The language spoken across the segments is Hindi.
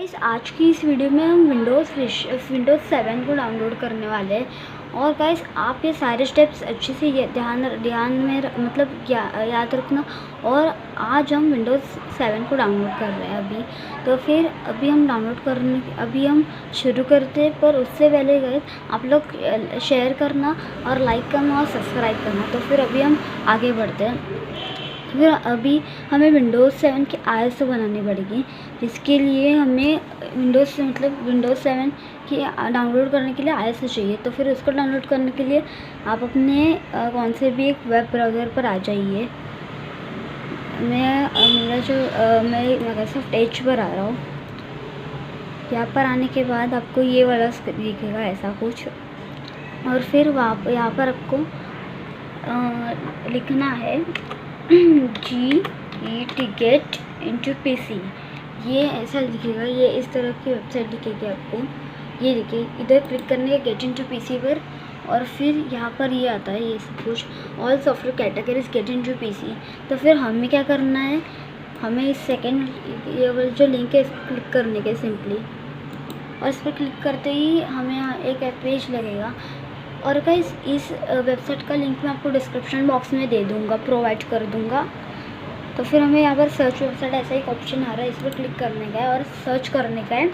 इस आज की इस वीडियो में हम विंडोज़ 7 को डाउनलोड करने वाले हैं। और गाइस आप ये सारे स्टेप्स अच्छे से ध्यान में मतलब याद रखना। और आज हम विंडोज़ 7 को डाउनलोड कर रहे हैं अभी। तो फिर अभी हम शुरू करते हैं, पर उससे पहले गाइस आप लोग शेयर करना और लाइक करना और सब्सक्राइब करना। तो फिर अभी हम आगे बढ़ते हैं। फिर अभी हमें विंडोज़ 7 की आईएस बनानी पड़ेगी, जिसके लिए हमें विंडोज़ 7 की डाउनलोड करने के लिए आईएस चाहिए। तो फिर उसको डाउनलोड करने के लिए आप अपने कौन से भी एक वेब ब्राउज़र पर आ जाइए। मैं माइक्रोसॉफ्ट एज पर आ रहा हूँ। यहाँ पर आने के बाद आपको ये वाला दिखेगा ऐसा कुछ, और फिर यहाँ पर आपको लिखना है GET into PC। ये ऐसा दिखेगा, ये इस तरह की वेबसाइट दिखेगी आपको। ये देखिए, इधर क्लिक करने के गेट इनटू PC पर, और फिर यहाँ पर ये आता है ये सब कुछ, all software categories get into PC। तो फिर हमें क्या करना है, हमें इस सेकेंड ये वाला जो लिंक है इस पर क्लिक करने के सिंपली, और इस पर क्लिक करते ही हमें यहाँ एक पेज लगेगा। और गाइस इस वेबसाइट का लिंक मैं आपको डिस्क्रिप्शन बॉक्स में दे दूँगा, प्रोवाइड कर दूँगा। तो फिर हमें यहाँ पर सर्च वेबसाइट ऐसा एक ऑप्शन आ रहा है, इस पर क्लिक करने का है और सर्च करने का है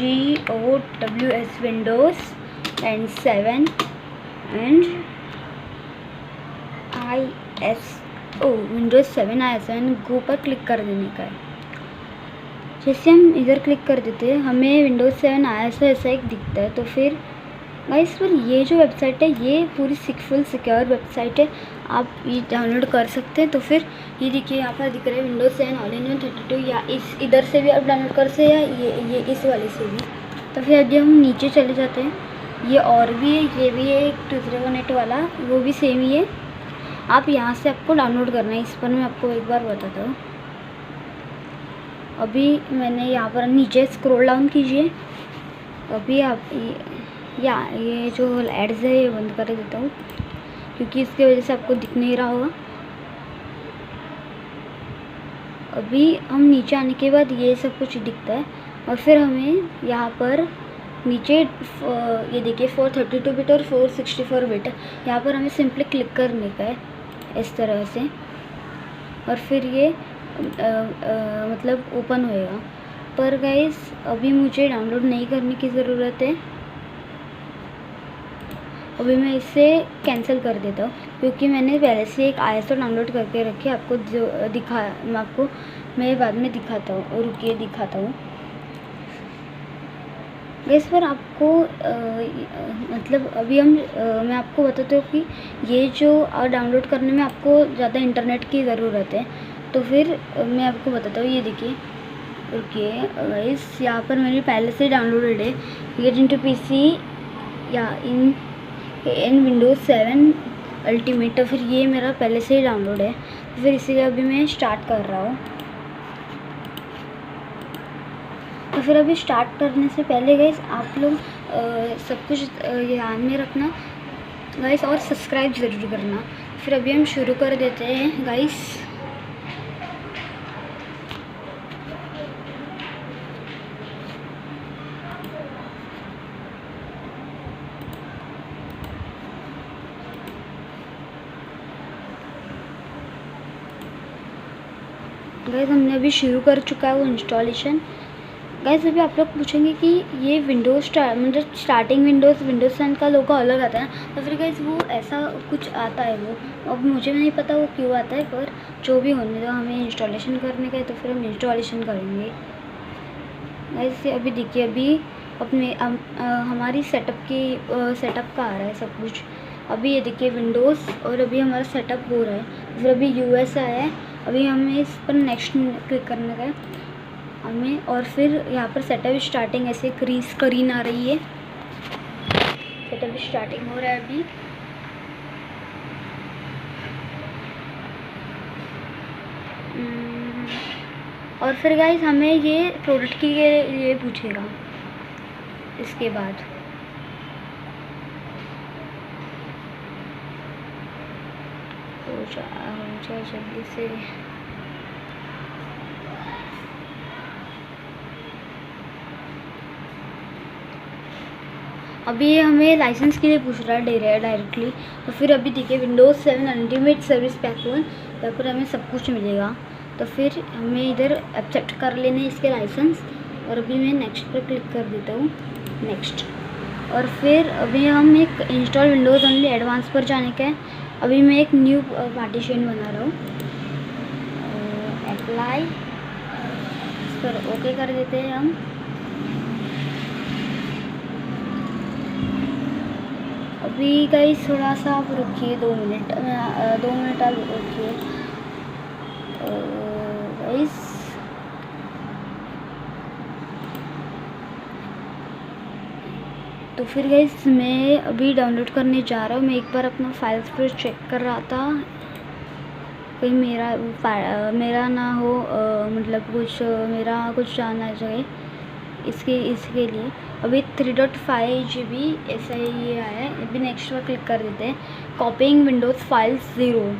WINDOWS Windows and 7 and ISO Windows 7 ISO and go पर क्लिक कर देने का है। जैसे हम इधर क्लिक कर देते हैं, हमें विंडोज़ 7 ISO ऐसा एक दिखता है। तो फिर गाइस फिर ये जो वेबसाइट है ये पूरी फुल सिक्योर वेबसाइट है, आप ये डाउनलोड कर सकते हैं। तो फिर ये देखिए यहाँ पर दिख रहा है विंडोज़ 7 ऑल इन वन 32, या इधर से भी आप डाउनलोड कर सकते हैं, या ये इस वाले से भी। तो फिर अभी हम नीचे चले जाते हैं, ये और भी है, ये भी है एक 2018 वाला, वो भी सेम ही है। आप यहाँ से आपको डाउनलोड करना है। इस पर मैं आपको एक बार बताता हूँ। अभी मैंने यहाँ पर नीचे स्क्रॉल डाउन कीजिए। अभी आप ये जो एड्स है ये बंद कर देता हूँ, क्योंकि इसकी वजह से आपको दिख नहीं रहा होगा। अभी हम नीचे आने के बाद ये सब कुछ दिखता है, और फिर हमें यहाँ पर नीचे ये देखिए 432 बिट और 464 बिट, यहाँ पर हमें सिंपली क्लिक करने का है इस तरह से, और फिर ये मतलब ओपन होएगा। पर गाइस अभी मुझे डाउनलोड नहीं करने की ज़रूरत है, अभी मैं इसे कैंसिल कर देता हूँ, क्योंकि मैंने पहले से एक ISO डाउनलोड करके रखी है। आपको जो मैं बाद में दिखाता हूँ, रुकिए दिखाता हूँ। इस पर आपको मतलब अभी मैं आपको बताता हूँ कि ये जो डाउनलोड करने में आपको ज़्यादा इंटरनेट की ज़रूरत है। तो फिर मैं आपको बताता हूँ, ये देखिए, रुकिए इस यहाँ पर मेरी पहले से डाउनलोडेड है गेट इनटू PC या इन विंडोज़ 7 अल्टीमेट। तो फिर ये मेरा पहले से ही डाउनलोड है, फिर इसीलिए अभी मैं स्टार्ट कर रहा हूँ। तो फिर अभी स्टार्ट करने से पहले गाइस आप लोग सब कुछ ध्यान में रखना गाइस, और सब्सक्राइब ज़रूर करना। फिर अभी हम शुरू कर देते हैं गाइस। गाइस हमने अभी शुरू कर चुका है वो इंस्टॉलेशन। गाइस अभी आप लोग पूछेंगे कि ये मतलब स्टार्टिंग विंडोज़ 7 का लोगो अलग आता है। तो फिर गाइस वो ऐसा कुछ आता है, वो अब मुझे नहीं पता वो क्यों आता है, पर जो भी होने दो, हमें इंस्टॉलेशन करने का है तो फिर हम इंस्टॉलेशन करेंगे। गाइस अभी देखिए, अभी अपने हमारी सेटअप का आ रहा है सब कुछ। अभी ये देखिए विंडोज़, और अभी हमारा सेटअप हो रहा है। फिर अभी US आया है, अभी हमें इस पर नेक्स्ट क्लिक करने का है हमें, और फिर यहाँ पर सेटअप स्टार्टिंग ऐसे स्क्रीन आ रही है, सेटअप स्टार्टिंग हो रहा है अभी। और फिर गाइस हमें ये प्रोडक्ट की ये पूछेगा इसके बाद। हो जाए जल्दी से। अभी ये हमें लाइसेंस के लिए पूछ रहा है डायरेक्टली। तो फिर अभी देखिए विंडोज़ 7 अल्टीमेट सर्विस पैक 1, यहाँ पर हमें सब कुछ मिलेगा। तो फिर हमें इधर एक्सेप्ट कर लेने इसके लाइसेंस, और अभी मैं नेक्स्ट पर क्लिक कर देता हूँ, नेक्स्ट। और फिर अभी हम एक इंस्टॉल विंडोज़ ओनली एडवांस पर जाने का है। अभी मैं एक न्यू पार्टीशन बना रहा हूँ, अप्लाई, इस पर ओके कर देते हैं हम। अभी गाइस थोड़ा सा आप रुकिए, 2 मिनट, 2 मिनट आप रुकिए गाइस। तो फिर गाइस मैं अभी डाउनलोड करने जा रहा हूँ। मैं एक बार अपना फाइल्स पर चेक कर रहा था, कहीं मेरा ना हो, मतलब कुछ मेरा कुछ जाना चाहिए इसके लिए। अभी 3.5 GB ऐसा ये आया है। अभी नेक्स्ट पर क्लिक कर देते हैं, कॉपिंग विंडोज़ फाइल्स 0।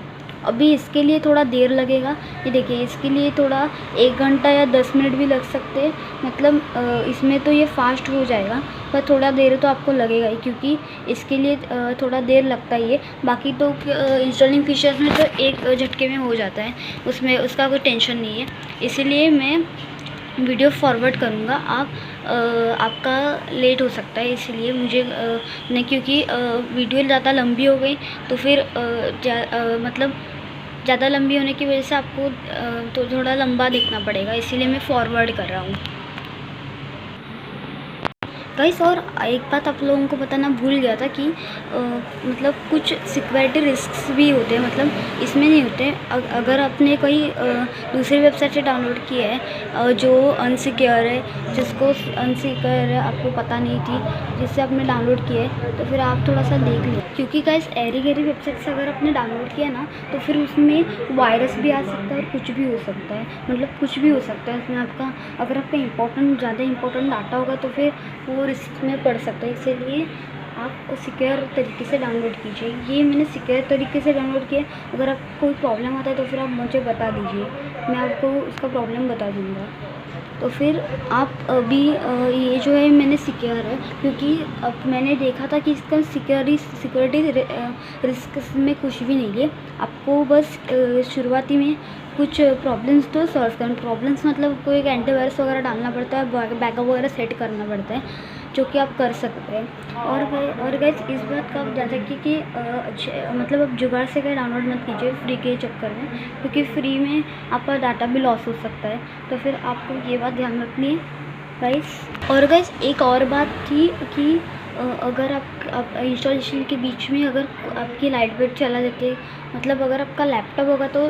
अभी इसके लिए थोड़ा देर लगेगा, ये देखिए इसके लिए थोड़ा 1 घंटा या 10 मिनट भी लग सकते हैं। मतलब इसमें तो ये फास्ट हो जाएगा, पर थोड़ा देर तो आपको लगेगा ही, क्योंकि इसके लिए थोड़ा देर लगता ही है। बाकी तो इंस्टॉलिंग फीचर्स में तो एक झटके में हो जाता है, उसमें उसका कोई टेंशन नहीं है। इसीलिए मैं वीडियो फॉरवर्ड करूँगा, आपका लेट हो सकता है, इसलिए मुझे नहीं, क्योंकि वीडियो ज़्यादा लंबी हो गई तो फिर मतलब ज़्यादा लंबी होने की वजह से आपको तो थोड़ा लंबा देखना पड़ेगा, इसीलिए मैं फॉरवर्ड कर रहा हूँ गाइस। और एक बात आप लोगों को बताना भूल गया था कि मतलब कुछ सिक्योरिटी रिस्क्स भी होते हैं, मतलब इसमें नहीं होते। अगर आपने कोई दूसरी वेबसाइट से डाउनलोड किया है जो अनसिक्योर है, जिसको अनसिक्योर है आपको पता नहीं थी, जिससे आपने डाउनलोड किया है, तो फिर आप थोड़ा सा देख लें, क्योंकि गाइस एरी गैरी वेबसाइट से अगर आपने डाउनलोड किया ना, तो फिर उसमें वायरस भी आ सकता है और कुछ भी हो सकता है, मतलब कुछ भी हो सकता है उसमें। आपका अगर आपका ज़्यादा इंपॉर्टेंट डाटा होगा तो फिर वो रिस्क में पड़ सकता है, इसीलिए आप सिक्योर तरीके से डाउनलोड कीजिए। ये मैंने सिक्योर तरीके से डाउनलोड किया। अगर आपको कोई प्रॉब्लम आता है तो फिर आप मुझे बता दीजिए, मैं आपको उसका प्रॉब्लम बता दूँगा। तो फिर आप अभी ये जो है मैंने सिक्योर है, क्योंकि अब मैंने देखा था कि इसका सिक्योरिटी रिस्क में कुछ भी नहीं है। आपको बस शुरुआती में कुछ प्रॉब्लम्स तो सॉल्व करना, प्रॉब्लम्स मतलब आपको एक एंटीवायरस वगैरह डालना पड़ता है, बैकअप वगैरह सेट करना पड़ता है, जो कि आप कर सकते हैं। और गाइस इस बात का आप ध्यान रखिए कि अच्छे मतलब आप जुगाड़ से क्या डाउनलोड मत कीजिए फ्री के चक्कर में, क्योंकि फ्री में आपका डाटा भी लॉस हो सकता है। तो फिर आपको ये बात ध्यान रखनी है गाइस। और गाइस एक और बात थी कि अगर आप इंस्टॉलेशन के बीच में अगर आपकी लाइट वेट चला जाती है, मतलब अगर आपका लैपटॉप होगा तो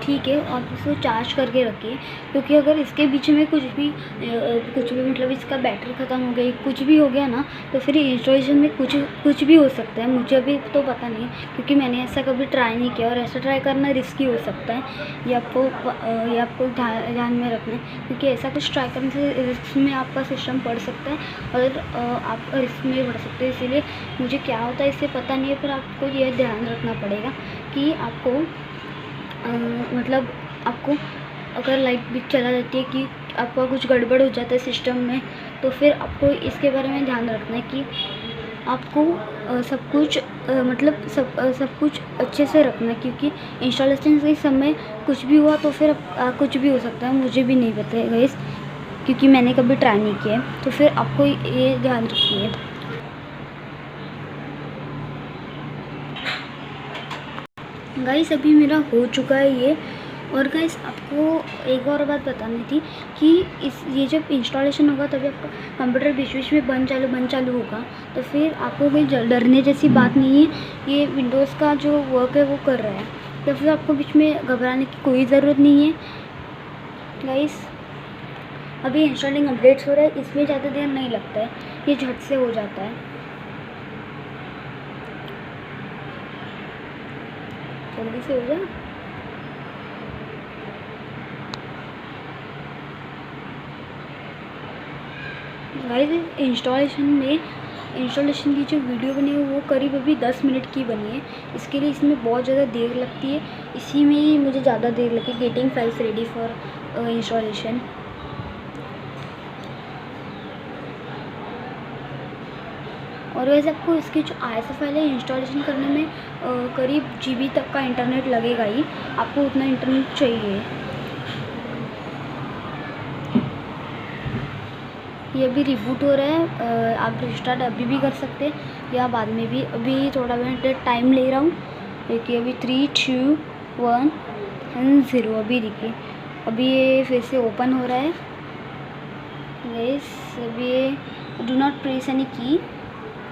ठीक है, आप उसको चार्ज करके रखिए, क्योंकि अगर इसके बीच में कुछ भी मतलब इसका बैटरी ख़त्म हो गई, कुछ भी हो गया ना, तो फिर इंस्टॉलेशन में कुछ भी हो सकता है। मुझे अभी तो पता नहीं, क्योंकि मैंने ऐसा कभी ट्राई नहीं किया, और ऐसा ट्राई करना रिस्की हो सकता है। ये आपको ध्यान में रखना है, क्योंकि ऐसा कुछ ट्राई करने से रिस्क में आपका सिस्टम पड़ सकता है, और आप रिस्क में बढ़ सकते हैं। इसीलिए मुझे क्या होता है इससे पता नहीं है, पर आपको यह ध्यान रखना पड़ेगा कि आपको मतलब आपको अगर लाइट भी चला जाती है कि आपका कुछ गड़बड़ हो जाता है सिस्टम में, तो फिर आपको इसके बारे में ध्यान रखना है कि आपको सब कुछ मतलब सब कुछ अच्छे से रखना है, क्योंकि इंस्टॉलेशन के समय कुछ भी हुआ तो फिर कुछ भी हो सकता है। मुझे भी नहीं पता है गाइस, क्योंकि मैंने कभी ट्राई नहीं किया है, तो फिर आपको ये ध्यान रखिए। गाइस अभी मेरा हो चुका है ये। और गाइस आपको एक और बात बतानी थी कि ये जब इंस्टॉलेशन होगा तभी आपका कंप्यूटर बीच में बंद चालू होगा, तो फिर आपको कोई डरने जैसी बात नहीं है। ये विंडोज़ का जो वर्क है वो कर रहा है, तो फिर आपको बीच में घबराने की कोई ज़रूरत नहीं है गाइस। अभी इंस्टॉलिंग अपडेट्स हो रहा है, इसमें ज़्यादा देर नहीं लगता है, ये झट से हो जाता है। जल्दी से हो जाए। गाइस इंस्टॉलेशन की जो वीडियो बनी है वो करीब अभी 10 मिनट की बनी है। इसके लिए इसमें बहुत ज़्यादा देर लगती है, इसी में ही मुझे ज़्यादा देर लगी getting files ready for installation. और वैसे आपको इसकी जो ISO फाइल है इंस्टॉलेशन करने में करीब GB तक का इंटरनेट लगेगा ही, आपको उतना इंटरनेट चाहिए। ये अभी रिबूट हो रहा है, आप रिस्टार्ट अभी भी कर सकते हैं या बाद में भी। अभी थोड़ा मैं टाइम ले रहा हूँ। देखिए अभी 3, 2, 1 एंड 0। अभी देखिए अभी ये फिर से ओपन हो रहा है गाइस। अभी ये डू नॉट प्रेस एनी की,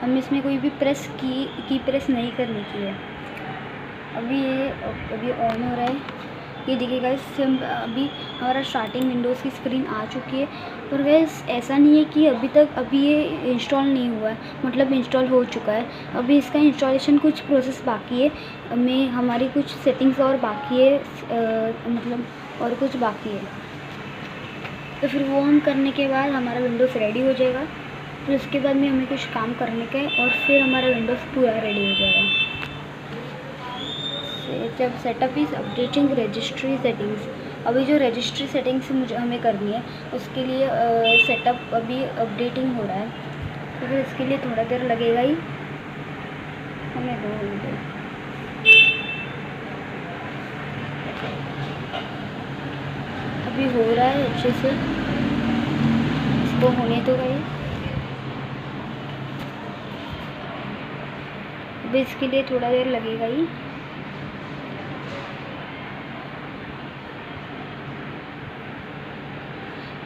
हमें इसमें कोई भी की प्रेस नहीं करनी की है। अभी ऑन हो रहा है। ये देखिए गाइस अभी हमारा स्टार्टिंग विंडोज़ की स्क्रीन आ चुकी है। और गाइस ऐसा नहीं है कि अभी ये इंस्टॉल नहीं हुआ है, मतलब इंस्टॉल हो चुका है। अभी इसका इंस्टॉलेशन कुछ प्रोसेस बाकी है, में हमारी कुछ सेटिंग्स और बाकी है, मतलब और कुछ बाकी है। तो फिर वो हम करने के बाद हमारा विंडोज़ रेडी हो जाएगा। फिर उसके बाद में हमें कुछ काम करने का है और फिर हमारा विंडोज़ पूरा रेडी हो जाएगा। जब setup is updating registry settings, अभी जो रजिस्ट्री सेटिंग्स हमें करनी है उसके लिए सेटअप अभी अपडेटिंग हो रहा है, तो फिर इसके लिए थोड़ा देर लगेगा ही, हमें 2 घंटे। अभी हो रहा है अच्छे से, इसको होने तो गई। अभी इसके लिए थोड़ा देर लगेगा ही।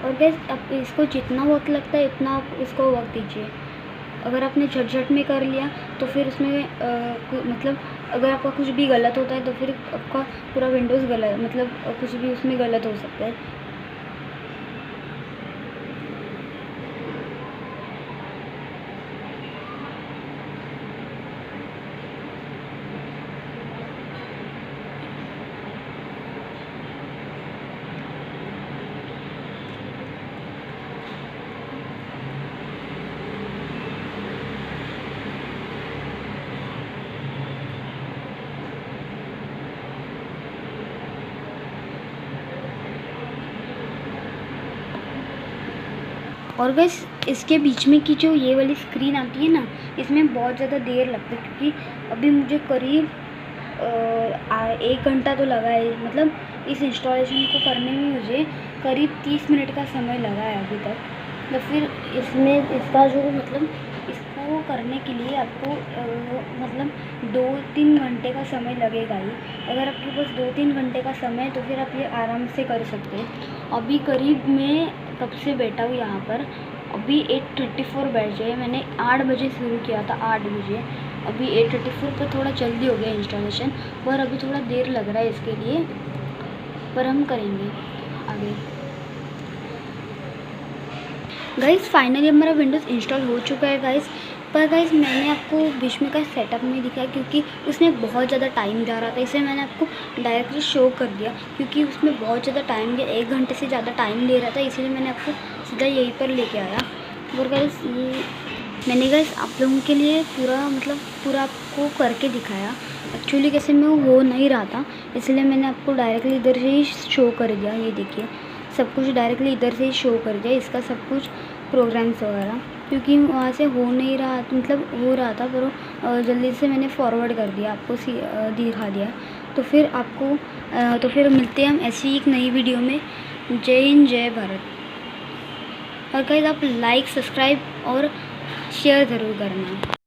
और गैस अब इसको जितना वक्त लगता है इतना आप इसको वक्त दीजिए। अगर आपने झट में कर लिया तो फिर उसमें मतलब अगर आपका कुछ भी गलत होता है तो फिर आपका पूरा विंडोज़ गलत, मतलब कुछ भी उसमें गलत हो सकता है। और गैस इसके बीच में की जो ये वाली स्क्रीन आती है ना, इसमें बहुत ज़्यादा देर लगती है, क्योंकि अभी मुझे करीब 1 घंटा तो लगा है, मतलब इस इंस्टॉलेशन को करने में मुझे करीब 30 मिनट का समय लगा है अभी तक। तो फिर इसमें इसका जो मतलब इसको करने के लिए आपको मतलब 2-3 घंटे का समय लगेगा ही। अगर आपके पास 2-3 घंटे का समय है तो फिर आप ये आराम से कर सकते हैं। अभी करीब मैं कब से बैठा हूँ यहाँ पर, अभी 8:34 बजे है, मैंने 8 बजे शुरू किया था, 8 बजे। अभी 8:34 पर थोड़ा जल्दी हो गया इंस्टॉलेशन, पर अभी थोड़ा देर लग रहा है इसके लिए, पर हम करेंगे आगे। गाइस फाइनली हमारा विंडोज़ इंस्टॉल हो चुका है गाइस। पर गाइस मैंने आपको बीच में का सेटअप नहीं दिखाया क्योंकि उसमें बहुत ज़्यादा टाइम जा रहा था, इसलिए मैंने आपको डायरेक्टली शो कर दिया, क्योंकि उसमें बहुत ज़्यादा टाइम गया, 1 घंटे से ज़्यादा टाइम ले रहा था, इसलिए मैंने आपको सीधा यहीं पर लेके आया। और गाइस ये मैंने गाइस आप लोगों के लिए पूरा आपको करके दिखाया। एक्चुअली कैसे मैं हो नहीं रहा था, इसलिए मैंने आपको डायरेक्टली इधर से ही शो कर दिया। ये देखिए सब कुछ डायरेक्टली इधर से ही शो कर दिया, इसका सब कुछ प्रोग्राम्स वगैरह, क्योंकि वहाँ से हो नहीं रहा, मतलब हो रहा था पर जल्दी से मैंने फॉरवर्ड कर दिया, आपको दिखा दिया। तो फिर मिलते हैं हम ऐसी एक नई वीडियो में। जय हिंद, जय भारत। और गाइस आप लाइक, सब्सक्राइब और शेयर ज़रूर करना।